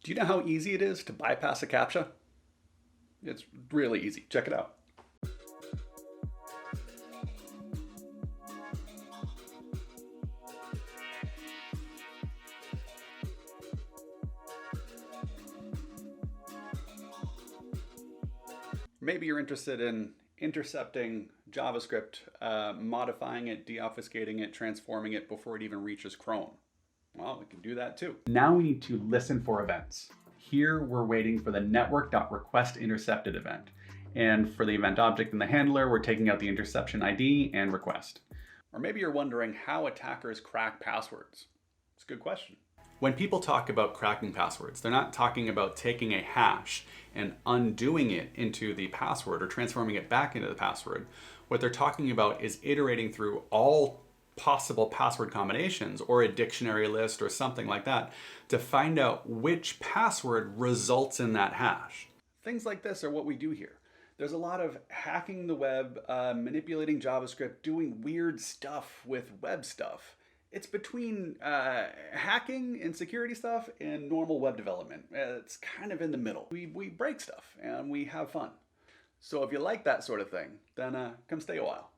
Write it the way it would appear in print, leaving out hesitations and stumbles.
Do you know how easy it is to bypass a CAPTCHA? It's really easy. Check it out. Maybe you're interested in intercepting JavaScript, modifying it, deobfuscating it, transforming it before it even reaches Chrome. Well, we can do that too. Now we need to listen for events. Here we're waiting for the network.requestIntercepted event. And for the event object and the handler, we're taking out the interception ID and request. Or maybe you're wondering how attackers crack passwords. It's a good question. When people talk about cracking passwords, they're not talking about taking a hash and undoing it into the password or transforming it back into the password. What they're talking about is iterating through all possible password combinations or a dictionary list or something like that to find out which password results in that hash. Things like this are what we do here. There's a lot of hacking the web, manipulating JavaScript, doing weird stuff with web stuff. It's between hacking and security stuff and normal web development. It's kind of in the middle. We break stuff and we have fun. So if you like that sort of thing, then come stay a while.